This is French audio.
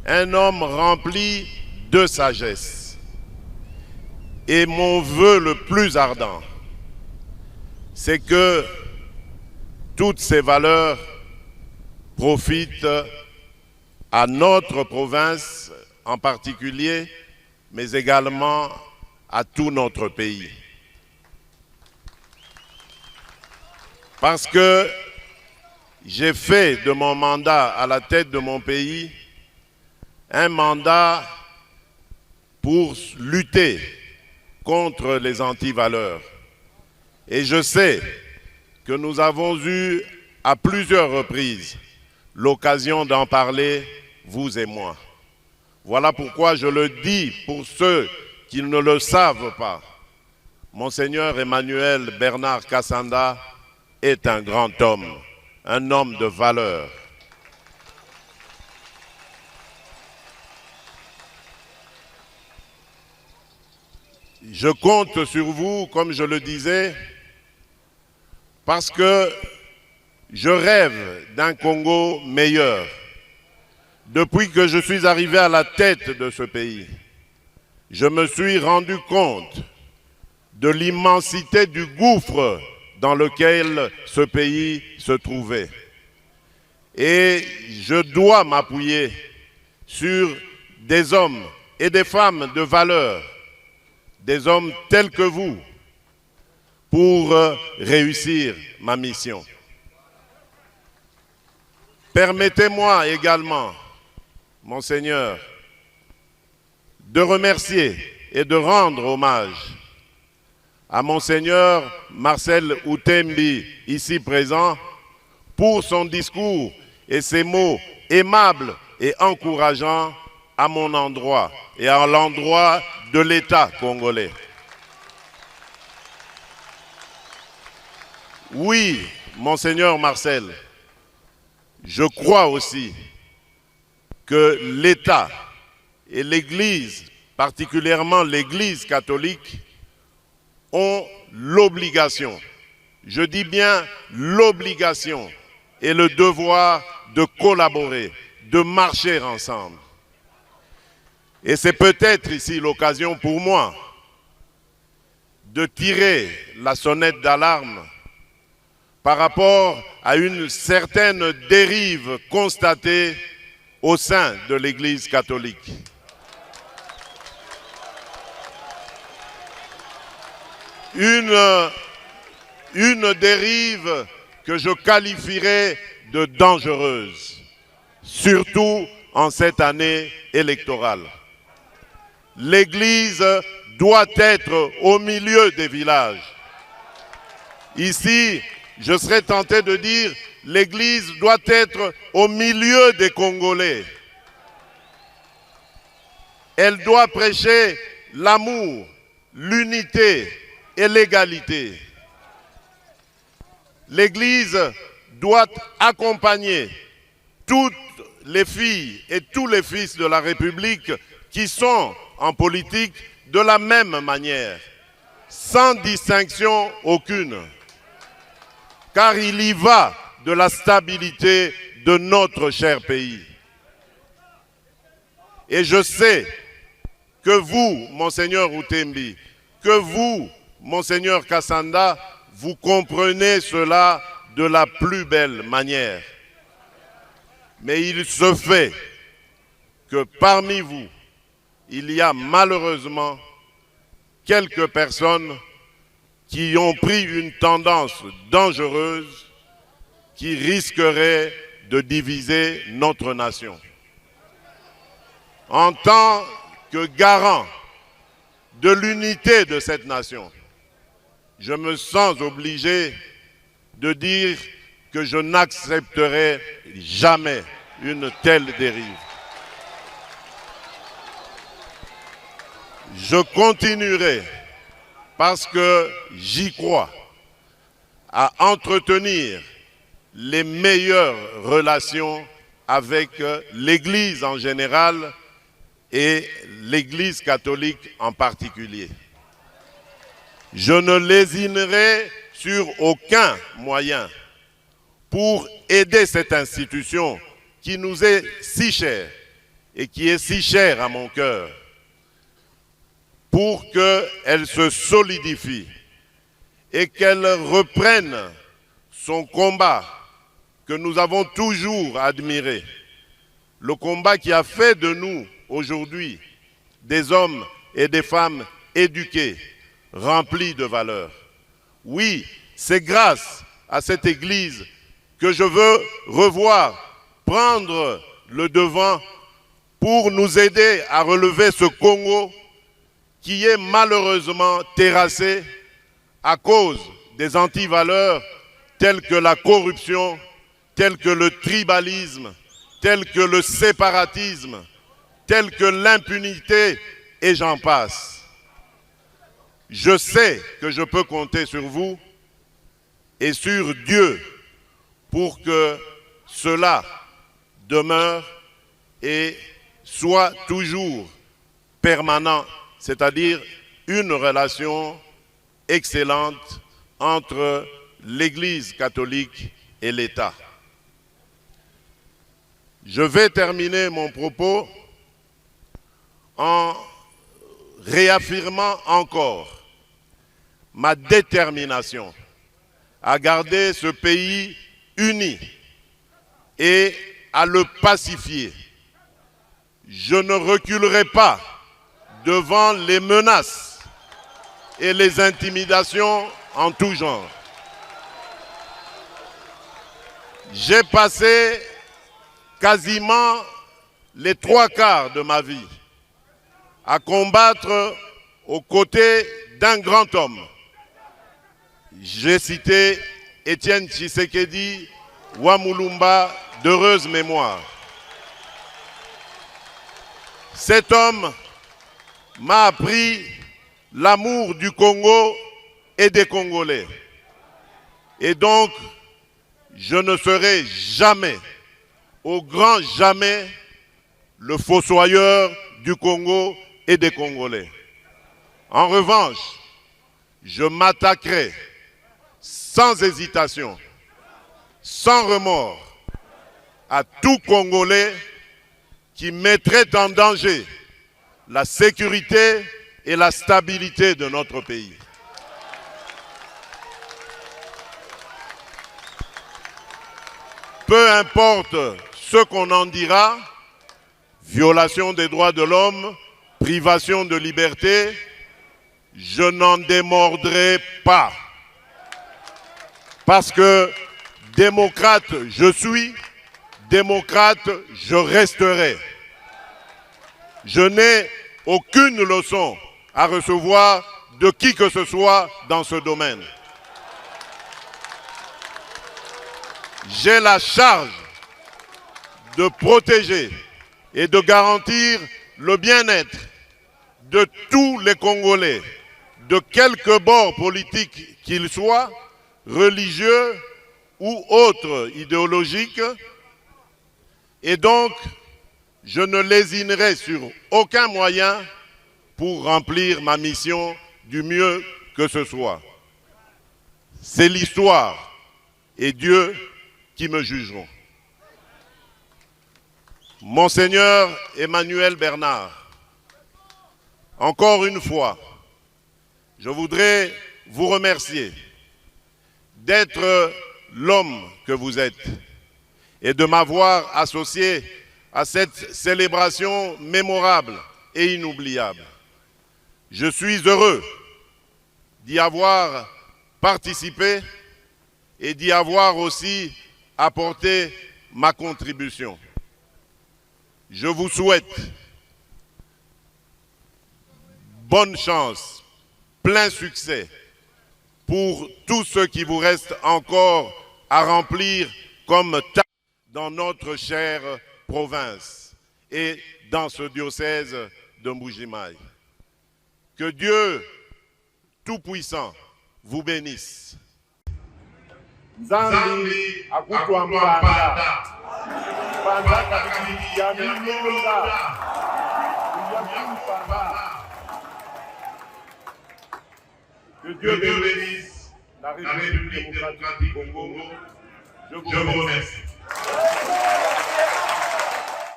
un homme rempli de sagesse. Et mon vœu le plus ardent, c'est que toutes ces valeurs profitent à notre province en particulier, mais également à tout notre pays. Parce que j'ai fait de mon mandat à la tête de mon pays un mandat pour lutter contre les antivaleurs. Et je sais que nous avons eu à plusieurs reprises l'occasion d'en parler, vous et moi. Voilà pourquoi je le dis pour ceux qui ne le savent pas. Monseigneur Emmanuel Bernard Kassanda est un grand homme, un homme de valeur. Je compte sur vous, comme je le disais, parce que je rêve d'un Congo meilleur. Depuis que je suis arrivé à la tête de ce pays, je me suis rendu compte de l'immensité du gouffre dans lequel ce pays se trouvait. Et je dois m'appuyer sur des hommes et des femmes de valeur, des hommes tels que vous, pour réussir ma mission. Permettez-moi également, Monseigneur, de remercier et de rendre hommage à Monseigneur Marcel Outembi, ici présent, pour son discours et ses mots aimables et encourageants à mon endroit et à l'endroit de l'État congolais. Oui, Monseigneur Marcel, je crois aussi que l'État et l'Église, particulièrement l'Église catholique, ont l'obligation, je dis bien l'obligation et le devoir de collaborer, de marcher ensemble. Et c'est peut-être ici l'occasion pour moi de tirer la sonnette d'alarme par rapport à une certaine dérive constatée au sein de l'Église catholique. Une dérive que je qualifierais de dangereuse, surtout en cette année électorale. L'Église doit être au milieu des villages. Ici, je serais tenté de dire, l'Église doit être au milieu des Congolais. Elle doit prêcher l'amour, l'unité et l'égalité. L'Église doit accompagner toutes les filles et tous les fils de la République qui sont en politique de la même manière, sans distinction aucune. Car il y va de la stabilité de notre cher pays. Et je sais que vous, Monseigneur Outembi, que vous, Monseigneur Kassanda, vous comprenez cela de la plus belle manière. Mais il se fait que parmi vous, il y a malheureusement quelques personnes qui ont pris une tendance dangereuse qui risquerait de diviser notre nation. En tant que garant de l'unité de cette nation, je me sens obligé de dire que je n'accepterai jamais une telle dérive. Je continuerai, parce que j'y crois, à entretenir les meilleures relations avec l'Église en général et l'Église catholique en particulier. Je ne lésinerai sur aucun moyen pour aider cette institution qui nous est si chère et qui est si chère à mon cœur, pour qu'elle se solidifie et qu'elle reprenne son combat que nous avons toujours admiré, le combat qui a fait de nous aujourd'hui des hommes et des femmes éduqués, remplis de valeurs. Oui, c'est grâce à cette Église que je veux revoir, prendre le devant pour nous aider à relever ce Congo qui est malheureusement terrassé à cause des antivaleurs telles que la corruption, telles que le tribalisme, telles que le séparatisme, telles que l'impunité, et j'en passe. Je sais que je peux compter sur vous et sur Dieu pour que cela demeure et soit toujours permanent, c'est-à-dire une relation excellente entre l'Église catholique et l'État. Je vais terminer mon propos en réaffirmant encore ma détermination à garder ce pays uni et à le pacifier. Je ne reculerai pas devant les menaces et les intimidations en tout genre. J'ai passé quasiment les 3/4 de ma vie à combattre aux côtés d'un grand homme. J'ai cité Étienne Tshisekedi Wamulumba, d'heureuse mémoire. Cet homme m'a appris l'amour du Congo et des Congolais. Et donc, je ne serai jamais, au grand jamais, le fossoyeur du Congo et des Congolais. En revanche, je m'attaquerai sans hésitation, sans remords, à tout Congolais qui mettrait en danger la sécurité et la stabilité de notre pays. Peu importe ce qu'on en dira, violation des droits de l'homme, privation de liberté, je n'en démordrai pas. Parce que démocrate je suis, démocrate je resterai. Je n'ai aucune leçon à recevoir de qui que ce soit dans ce domaine. J'ai la charge de protéger et de garantir le bien-être de tous les Congolais, de quelque bord politique qu'ils soient, religieux ou autres idéologiques. Et donc, je ne lésinerai sur aucun moyen pour remplir ma mission du mieux que ce soit. C'est l'histoire et Dieu qui me jugeront. Monseigneur Emmanuel Bernard, encore une fois, je voudrais vous remercier d'être l'homme que vous êtes et de m'avoir associé à cette célébration mémorable et inoubliable. Je suis heureux d'y avoir participé et d'y avoir aussi apporté ma contribution. Je vous souhaite bonne chance, plein succès pour tout ce qui vous reste encore à remplir comme tâche dans notre chère province et dans ce diocèse de Mbuji-Mayi. Que Dieu Tout-Puissant vous bénisse. Nzambi akutwambanda panda kabili ya milonga que Dieu bénisse la République démocratique du Congo. Je vous remercie.